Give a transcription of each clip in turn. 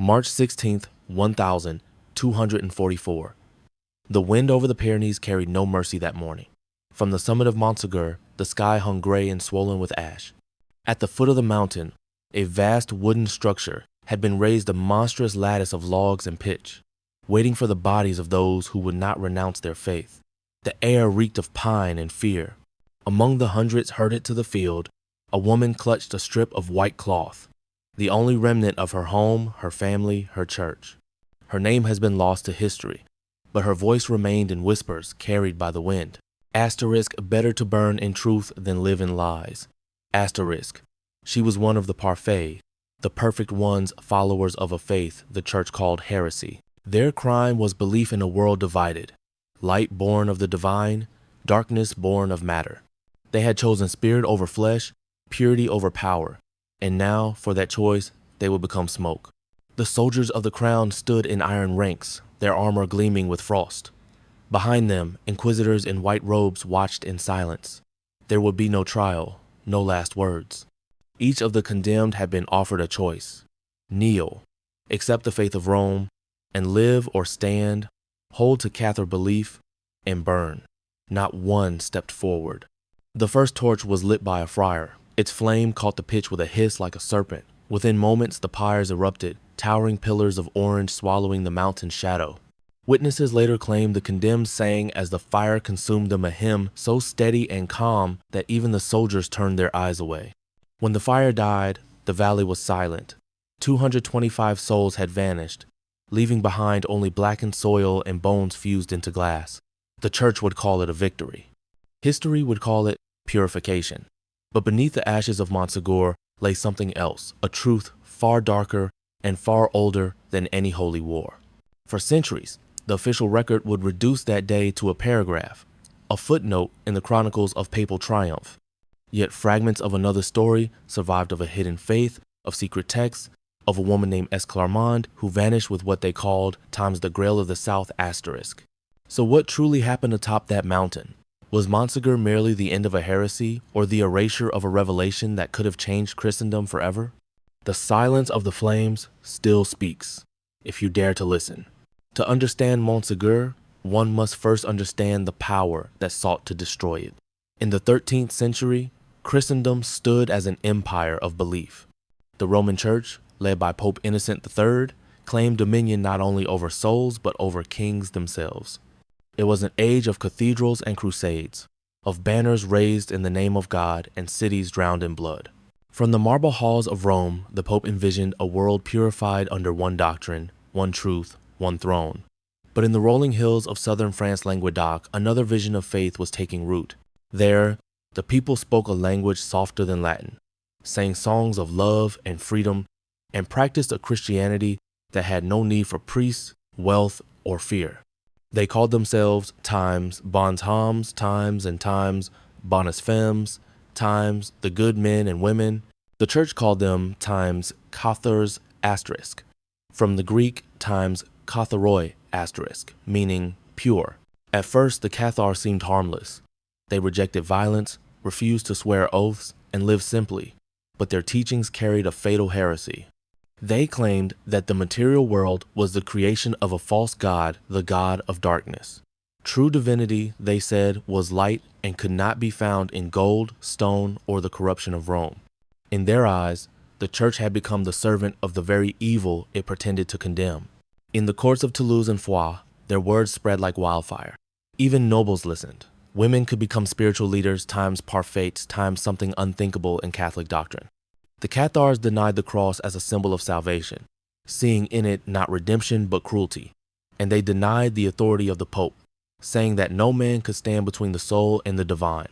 March 16th, 1244. The wind over the Pyrenees carried no mercy that morning. From the summit of Montsegur, the sky hung gray and swollen with ash. At the foot of the mountain, a vast wooden structure had been raised, a monstrous lattice of logs and pitch, waiting for the bodies of those who would not renounce their faith. The air reeked of pine and fear. Among the hundreds herded to the field, a woman clutched a strip of white cloth, the only remnant of her home, her family, her church. Her name has been lost to history, but her voice remained in whispers carried by the wind. Asterisk, better to burn in truth than live in lies. Asterisk, she was one of the Parfaits, the perfect ones, followers of a faith the church called heresy. Their crime was belief in a world divided, light born of the divine, darkness born of matter. They had chosen spirit over flesh, purity over power, and now, for that choice, they would become smoke. The soldiers of the crown stood in iron ranks, their armor gleaming with frost. Behind them, inquisitors in white robes watched in silence. There would be no trial, no last words. Each of the condemned had been offered a choice: kneel, accept the faith of Rome, and live or stand, hold to Cathar belief, and burn. Not one stepped forward. The first torch was lit by a friar. Its flame caught the pitch with a hiss like a serpent. Within moments, the pyres erupted, towering pillars of orange swallowing the mountain's shadow. Witnesses later claimed the condemned sang as the fire consumed them a hymn so steady and calm that even the soldiers turned their eyes away. When the fire died, the valley was silent. 225 souls had vanished, leaving behind only blackened soil and bones fused into glass. The church would call it a victory. History would call it purification. But beneath the ashes of Montsegur lay something else, a truth far darker and far older than any holy war. For centuries, the official record would reduce that day to a paragraph, a footnote in the chronicles of papal triumph. Yet fragments of another story survived, of a hidden faith, of secret texts, of a woman named Esclarmonde who vanished with what they called times the Grail of the South asterisk. So what truly happened atop that mountain? Was Montsegur merely the end of a heresy, or the erasure of a revelation that could have changed Christendom forever? The silence of the flames still speaks, if you dare to listen. To understand Montsegur, one must first understand the power that sought to destroy it. In the 13th century, Christendom stood as an empire of belief. The Roman Church, led by Pope Innocent III, claimed dominion not only over souls but over kings themselves. It was an age of cathedrals and crusades, of banners raised in the name of God and cities drowned in blood. From the marble halls of Rome, the Pope envisioned a world purified under one doctrine, one truth, one throne. But in the rolling hills of southern France Languedoc, another vision of faith was taking root. There, the people spoke a language softer than Latin, sang songs of love and freedom, and practiced a Christianity that had no need for priests, wealth, or fear. They called themselves times bons hommes, times and times bonnes femmes, times the good men and women. The church called them times Cathars asterisk, from the Greek times katharoi asterisk, meaning pure. At first, the Cathars seemed harmless. They rejected violence, refused to swear oaths, and lived simply, but their teachings carried a fatal heresy. They claimed that the material world was the creation of a false god, the god of darkness. True divinity, they said, was light and could not be found in gold, stone, or the corruption of Rome. In their eyes, the church had become the servant of the very evil it pretended to condemn. In the courts of Toulouse and Foix, their words spread like wildfire. Even nobles listened. Women could become spiritual leaders times parfaits times something unthinkable in Catholic doctrine. The Cathars denied the cross as a symbol of salvation, seeing in it not redemption but cruelty, and they denied the authority of the Pope, saying that no man could stand between the soul and the divine.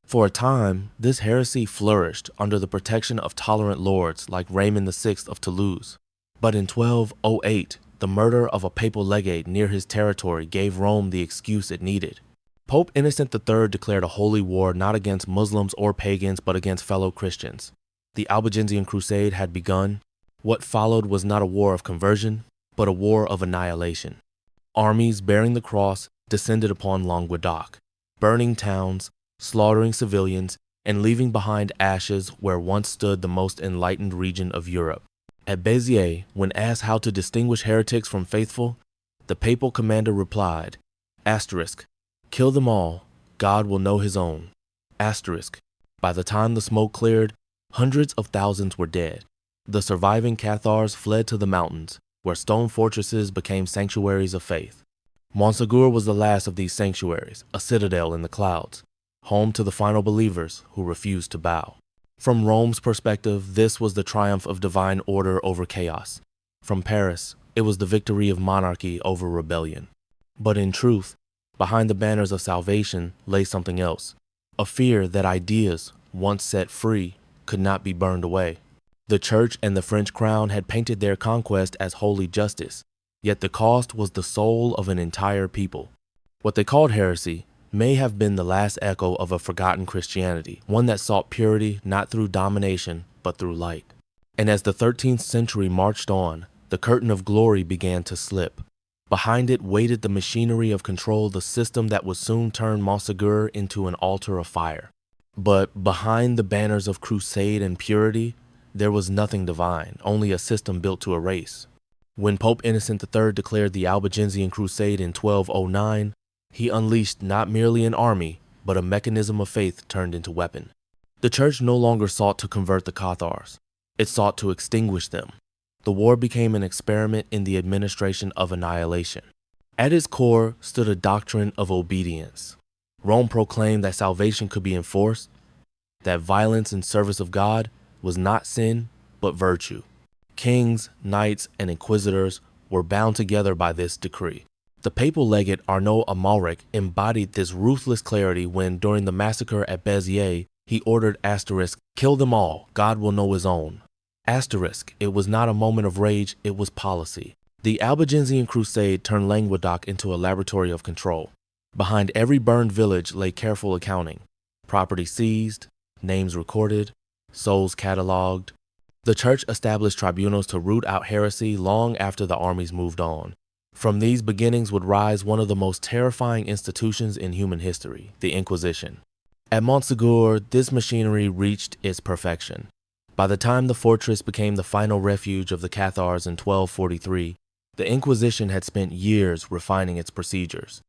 For a time, this heresy flourished under the protection of tolerant lords like Raymond VI of Toulouse. But in 1208, the murder of a papal legate near his territory gave Rome the excuse it needed. Pope Innocent III declared a holy war not against Muslims or pagans but against fellow Christians. The Albigensian Crusade had begun. What followed was not a war of conversion, but a war of annihilation. Armies bearing the cross descended upon Languedoc, burning towns, slaughtering civilians, and leaving behind ashes where once stood the most enlightened region of Europe. At Béziers, when asked how to distinguish heretics from faithful, the papal commander replied, asterisk, kill them all, God will know his own. Asterisk, by the time the smoke cleared, hundreds of thousands were dead. The surviving Cathars fled to the mountains, where stone fortresses became sanctuaries of faith. Montsegur was the last of these sanctuaries, a citadel in the clouds, home to the final believers who refused to bow. From Rome's perspective, this was the triumph of divine order over chaos. From Paris, it was the victory of monarchy over rebellion. But in truth, behind the banners of salvation lay something else, a fear that ideas, once set free, could not be burned away. The church and the French crown had painted their conquest as holy justice, yet the cost was the soul of an entire people. What they called heresy may have been the last echo of a forgotten Christianity, one that sought purity not through domination, but through light. And as the 13th century marched on, the curtain of glory began to slip. Behind it waited the machinery of control, the system that would soon turn Montsegur into an altar of fire. But behind the banners of crusade and purity, there was nothing divine, only a system built to erase. When Pope Innocent III declared the Albigensian Crusade in 1209, he unleashed not merely an army, but a mechanism of faith turned into weapon. The church no longer sought to convert the Cathars. It sought to extinguish them. The war became an experiment in the administration of annihilation. At its core stood a doctrine of obedience. Rome proclaimed that salvation could be enforced, that violence in service of God was not sin, but virtue. Kings, knights, and inquisitors were bound together by this decree. The papal legate Arnaud Amalric embodied this ruthless clarity when, during the massacre at Béziers, he ordered asterisk, kill them all, God will know his own. Asterisk, it was not a moment of rage, it was policy. The Albigensian Crusade turned Languedoc into a laboratory of control. Behind every burned village lay careful accounting. Property seized, names recorded, souls catalogued. The church established tribunals to root out heresy long after the armies moved on. From these beginnings would rise one of the most terrifying institutions in human history, the Inquisition. At Montsegur, this machinery reached its perfection. By the time the fortress became the final refuge of the Cathars in 1243, the Inquisition had spent years refining its procedures.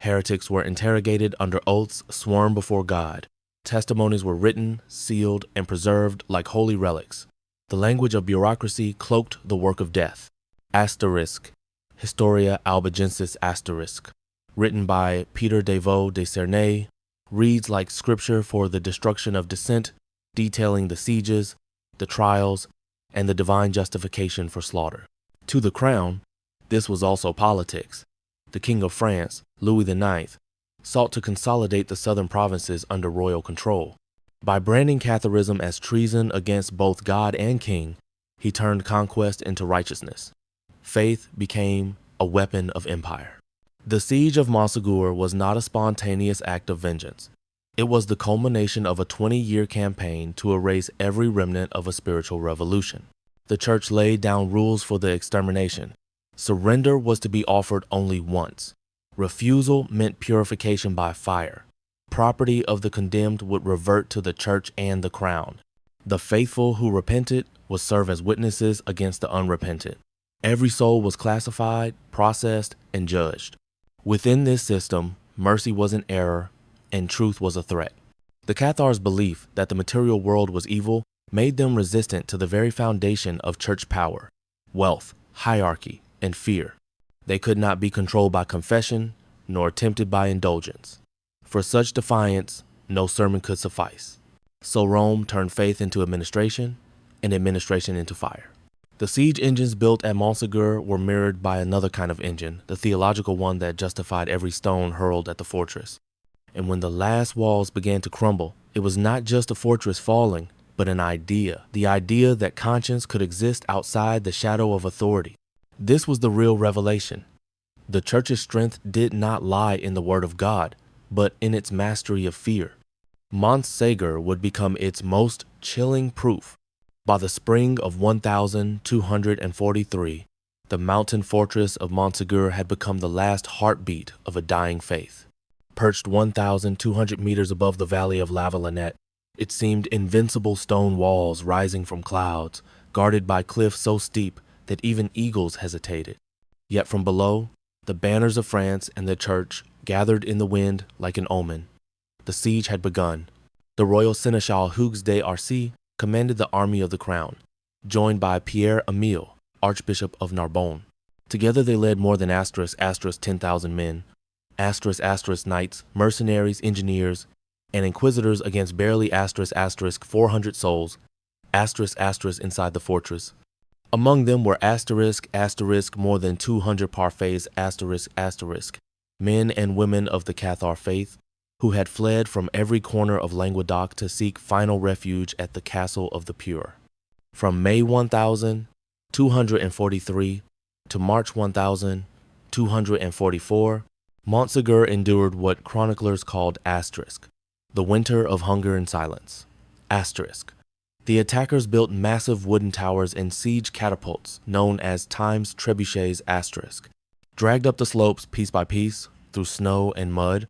Heretics were interrogated under oaths sworn before God. Testimonies were written, sealed, and preserved like holy relics. The language of bureaucracy cloaked the work of death. Asterisk, Historia Albigensis Asterisk, written by Peter de Vaux de Cernay, reads like scripture for the destruction of dissent, detailing the sieges, the trials, and the divine justification for slaughter. To the crown, this was also politics. The King of France, Louis IX, sought to consolidate the southern provinces under royal control. By branding Catharism as treason against both God and king, he turned conquest into righteousness. Faith became a weapon of empire. The siege of Montsegur was not a spontaneous act of vengeance. It was the culmination of a 20-year campaign to erase every remnant of a spiritual revolution. The church laid down rules for the extermination. Surrender was to be offered only once. Refusal meant purification by fire. Property of the condemned would revert to the church and the crown. The faithful who repented would serve as witnesses against the unrepentant. Every soul was classified, processed, and judged. Within this system, mercy was an error, and truth was a threat. The Cathars' belief that the material world was evil made them resistant to the very foundation of church power, wealth, hierarchy, and fear. They could not be controlled by confession, nor tempted by indulgence. For such defiance, no sermon could suffice. So Rome turned faith into administration, and administration into fire. The siege engines built at Montsegur were mirrored by another kind of engine, the theological one that justified every stone hurled at the fortress. And when the last walls began to crumble, it was not just a fortress falling, but an idea. The idea that conscience could exist outside the shadow of authority. This was the real revelation. The church's strength did not lie in the word of God, but in its mastery of fear. Montségur would become its most chilling proof. By the spring of 1243, the mountain fortress of Montsegur had become the last heartbeat of a dying faith. Perched 1,200 meters above the valley of La Valannette, it seemed invincible stone walls rising from clouds, guarded by cliffs so steep that even eagles hesitated. Yet from below, the banners of France and the church gathered in the wind like an omen. The siege had begun. The royal seneschal Hugues d'Arcy commanded the army of the crown, joined by Pierre Emile, Archbishop of Narbonne. Together they led more than * 10,000 men, * knights, mercenaries, engineers, and inquisitors against barely * 400 souls, * inside the fortress. Among them were * more than 200 Parfaits *, men and women of the Cathar faith, who had fled from every corner of Languedoc to seek final refuge at the Castle of the Pure. From May 1243 to March 1244, Montsegur endured what chroniclers called *, the winter of hunger and silence. The attackers built massive wooden towers and siege catapults known as Time's Trebuchets *, dragged up the slopes piece by piece through snow and mud.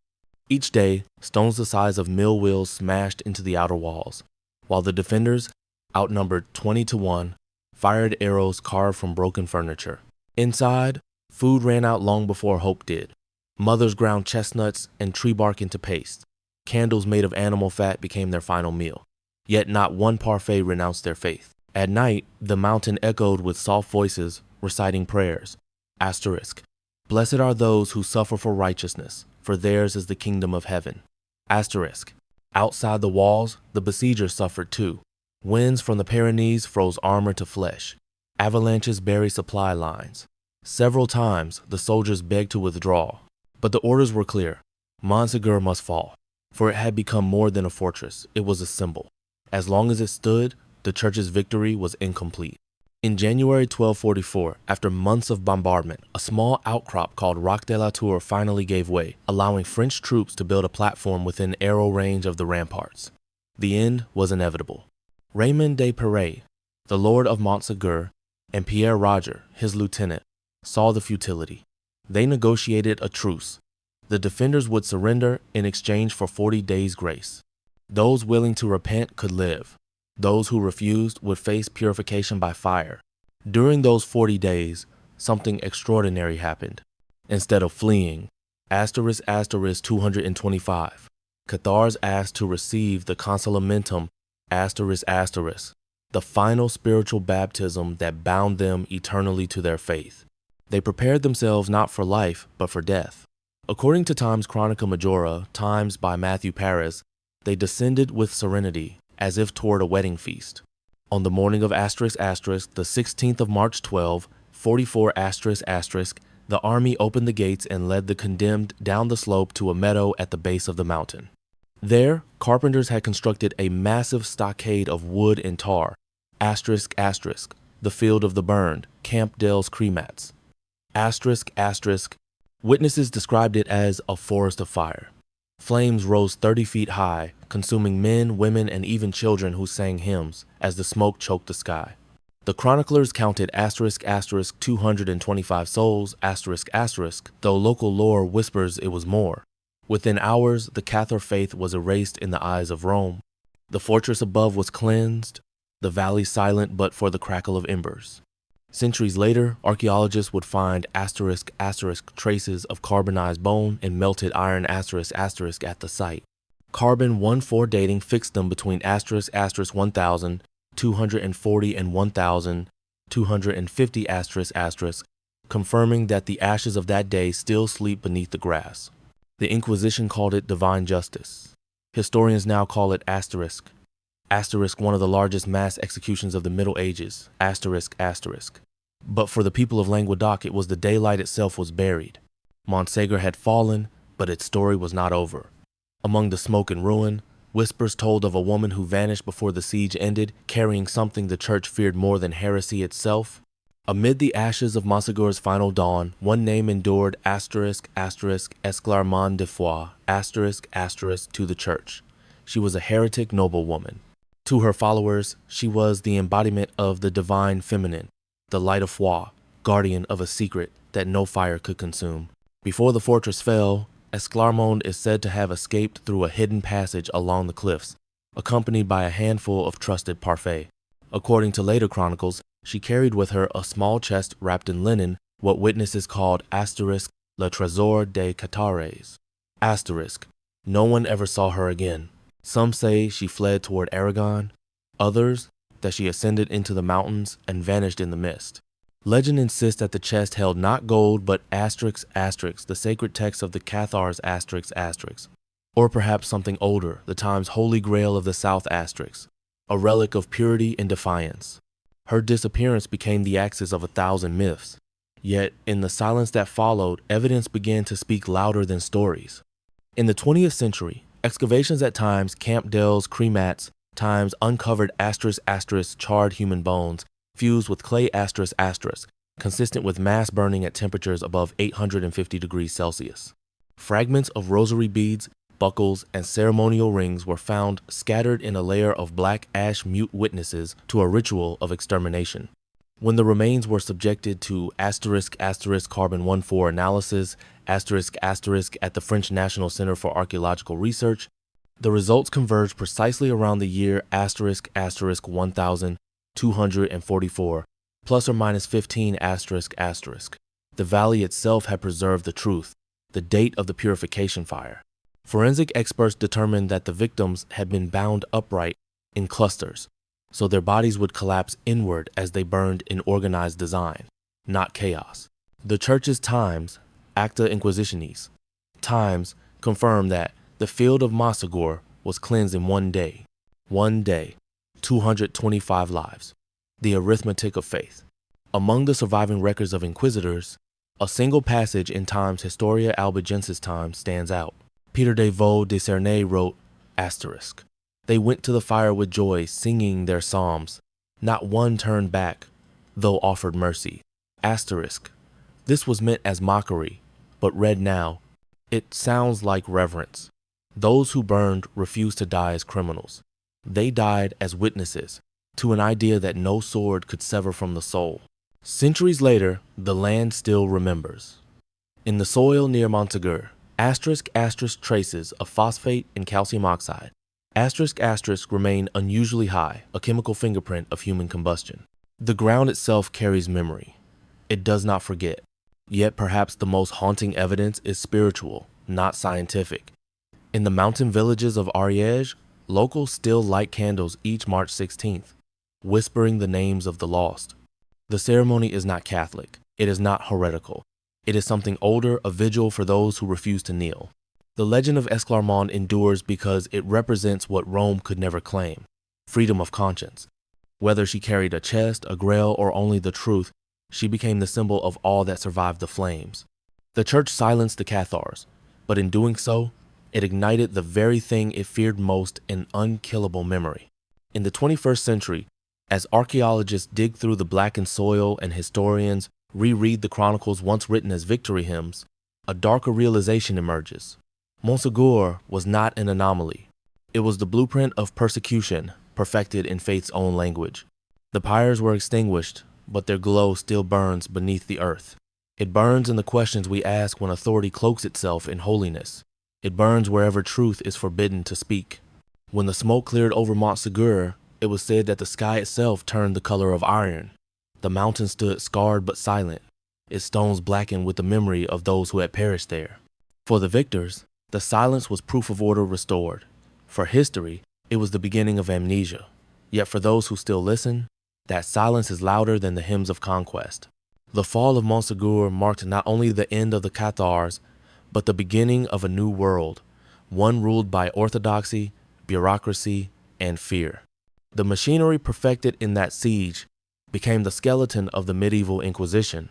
Each day, stones the size of mill wheels smashed into the outer walls, while the defenders, outnumbered 20 to 1, fired arrows carved from broken furniture. Inside, food ran out long before hope did. Mothers ground chestnuts and tree bark into paste. Candles made of animal fat became their final meal. Yet not one Parfait renounced their faith. At night, the mountain echoed with soft voices reciting prayers. * Blessed are those who suffer for righteousness, for theirs is the kingdom of heaven. * Outside the walls, the besiegers suffered too. Winds from the Pyrenees froze armor to flesh. Avalanches buried supply lines. Several times, the soldiers begged to withdraw, but the orders were clear. Montsegur must fall, for it had become more than a fortress. It was a symbol. As long as it stood, the church's victory was incomplete. In January 1244, after months of bombardment, a small outcrop called Roc de la Tour finally gave way, allowing French troops to build a platform within arrow range of the ramparts. The end was inevitable. Raymond de Pyres, the lord of Montsegur, and Pierre Roger, his lieutenant, saw the futility. They negotiated a truce. The defenders would surrender in exchange for 40 days' grace. Those willing to repent could live. Those who refused would face purification by fire. During those 40 days, something extraordinary happened. Instead of fleeing, * 225, Cathars asked to receive the consolamentum *, the final spiritual baptism that bound them eternally to their faith. They prepared themselves not for life, but for death. According to Time's Chronica Majora, Times by Matthew Pyres, they descended with serenity, as if toward a wedding feast. On the morning of *, the 16th of March 1244 *, the army opened the gates and led the condemned down the slope to a meadow at the base of the mountain. There, carpenters had constructed a massive stockade of wood and tar, *, the field of the burned, Camp dels Cremats. *, witnesses described it as a forest of fire. Flames rose 30 feet high, consuming men, women, and even children who sang hymns as the smoke choked the sky. The chroniclers counted * 225 souls, though local lore whispers it was more. Within hours, the Cathar faith was erased in the eyes of Rome. The fortress above was cleansed, the valley silent but for the crackle of embers. Centuries later, archaeologists would find * traces of carbonized bone and melted iron * at the site. Carbon 1-4 dating fixed them between * 1240 and 1250 *, confirming that the ashes of that day still sleep beneath the grass. The Inquisition called it divine justice. Historians now call it *, one of the largest mass executions of the Middle Ages, *. But for the people of Languedoc, it was the daylight itself was buried. Montsegur had fallen, but its story was not over. Among the smoke and ruin, whispers told of a woman who vanished before the siege ended, carrying something the church feared more than heresy itself. Amid the ashes of Montsegur's final dawn, one name endured *, Esclarmonde de Foix, *, to the church. She was a heretic noblewoman. To her followers, she was the embodiment of the divine feminine, the light of Foix, guardian of a secret that no fire could consume. Before the fortress fell, Esclarmonde is said to have escaped through a hidden passage along the cliffs, accompanied by a handful of trusted Parfaits. According to later chronicles, she carried with her a small chest wrapped in linen, what witnesses called asterisk le trésor des Cathars. Asterisk, no one ever saw her again. Some say she fled toward Aragon, others that she ascended into the mountains and vanished in the mist. Legend insists that the chest held not gold but asterisk asterisk, the sacred text of the Cathars asterisk asterisk, or perhaps something older, the time's holy grail of the South asterisk, a relic of purity and defiance. Her disappearance became the axis of 1,000 myths. Yet, in the silence that followed, evidence began to speak louder than stories. In the 20th century, excavations at times Camp Del's cremats, times uncovered asterisk asterisk charred human bones, fused with clay asterisk asterisk, consistent with mass burning at temperatures above 850 degrees Celsius. Fragments of rosary beads, buckles, and ceremonial rings were found scattered in a layer of black ash mute witnesses to a ritual of extermination. When the remains were subjected to asterisk asterisk carbon-14 analysis, asterisk asterisk at the French National Center for Archaeological Research, the results converged precisely around the year asterisk asterisk 1244, plus or minus 15 asterisk asterisk. The valley itself had preserved the truth, the date of the purification fire. Forensic experts determined that the victims had been bound upright in clusters, so their bodies would collapse inward as they burned in organized design, not chaos. The church's Times, Acta Inquisitionis, Times, confirmed that the field of Montsegur was cleansed in 1 day. 1 day, 225 lives. The arithmetic of faith. Among the surviving records of inquisitors, a single passage in Times Historia Albigensis Times stands out. Peter de Vaux de Cernay wrote, asterisk, they went to the fire with joy, singing their psalms. Not one turned back, though offered mercy. Asterisk, this was meant as mockery, but read now, it sounds like reverence. Those who burned refused to die as criminals. They died as witnesses to an idea that no sword could sever from the soul. Centuries later, the land still remembers. In the soil near Montsegur, asterisk asterisk traces of phosphate and calcium oxide, asterisk asterisk remain unusually high, a chemical fingerprint of human combustion. The ground itself carries memory. It does not forget. Yet perhaps the most haunting evidence is spiritual, not scientific. In the mountain villages of Ariège, locals still light candles each March 16th, whispering the names of the lost. The ceremony is not Catholic. It is not heretical. It is something older, a vigil for those who refuse to kneel. The legend of Esclarmonde endures because it represents what Rome could never claim, freedom of conscience. Whether she carried a chest, a grail, or only the truth, she became the symbol of all that survived the flames. The church silenced the Cathars, but in doing so, it ignited the very thing it feared most, an unkillable memory. In the 21st century, as archaeologists dig through the blackened soil and historians reread the chronicles once written as victory hymns, a darker realization emerges. Montsegur was not an anomaly. It was the blueprint of persecution, perfected in faith's own language. The pyres were extinguished, but their glow still burns beneath the earth. It burns in the questions we ask when authority cloaks itself in holiness. It burns wherever truth is forbidden to speak. When the smoke cleared over Montsegur, it was said that the sky itself turned the color of iron. The mountain stood scarred but silent, its stones blackened with the memory of those who had perished there. For the victors, the silence was proof of order restored. For history, it was the beginning of amnesia. Yet for those who still listen, that silence is louder than the hymns of conquest. The fall of Montsegur marked not only the end of the Cathars, but the beginning of a new world, one ruled by orthodoxy, bureaucracy, and fear. The machinery perfected in that siege became the skeleton of the medieval Inquisition.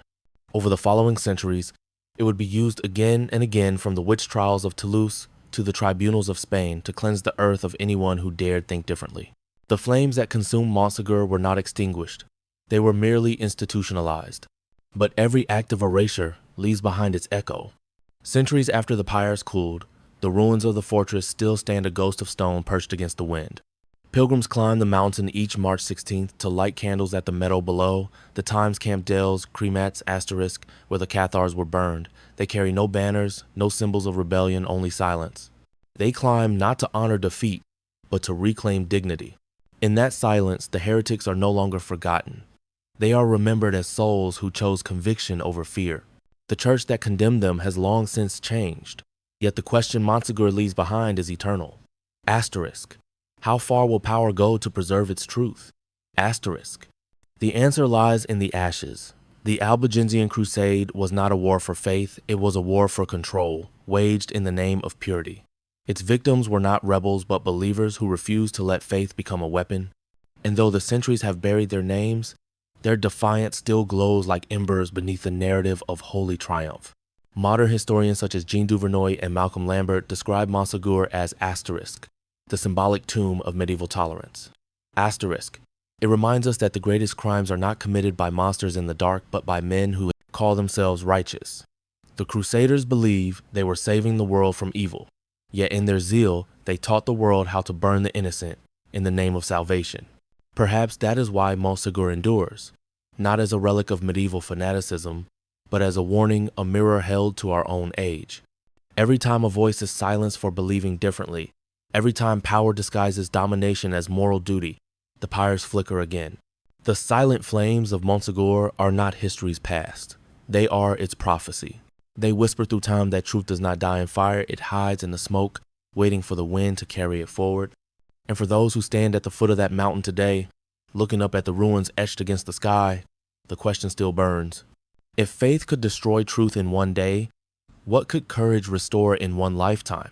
Over the following centuries, it would be used again and again, from the witch trials of Toulouse to the tribunals of Spain, to cleanse the earth of anyone who dared think differently. The flames that consumed Montsegur were not extinguished. They were merely institutionalized. But every act of erasure leaves behind its echo. Centuries after the pyres cooled, the ruins of the fortress still stand, a ghost of stone perched against the wind. Pilgrims climb the mountain each March 16th to light candles at the meadow below, the Times Camp Del's cremats asterisk where the Cathars were burned. They carry no banners, no symbols of rebellion, only silence. They climb not to honor defeat, but to reclaim dignity. In that silence, the heretics are no longer forgotten. They are remembered as souls who chose conviction over fear. The church that condemned them has long since changed, yet the question Montsegur leaves behind is eternal. Asterisk. How far will power go to preserve its truth? Asterisk. The answer lies in the ashes. The Albigensian Crusade was not a war for faith, it was a war for control, waged in the name of purity. Its victims were not rebels but believers who refused to let faith become a weapon. And though the centuries have buried their names, their defiance still glows like embers beneath the narrative of holy triumph. Modern historians such as Jean Duvernoy and Malcolm Lambert describe Montsegur as asterisk, the symbolic tomb of medieval tolerance. Asterisk. It reminds us that the greatest crimes are not committed by monsters in the dark, but by men who call themselves righteous. The Crusaders believed they were saving the world from evil, yet in their zeal, they taught the world how to burn the innocent in the name of salvation. Perhaps that is why Montsegur endures, not as a relic of medieval fanaticism, but as a warning, a mirror held to our own age. Every time a voice is silenced for believing differently, every time power disguises domination as moral duty, the pyres flicker again. The silent flames of Montsegur are not history's past. They are its prophecy. They whisper through time that truth does not die in fire, it hides in the smoke, waiting for the wind to carry it forward. And for those who stand at the foot of that mountain today, looking up at the ruins etched against the sky, the question still burns. If faith could destroy truth in one day, what could courage restore in one lifetime?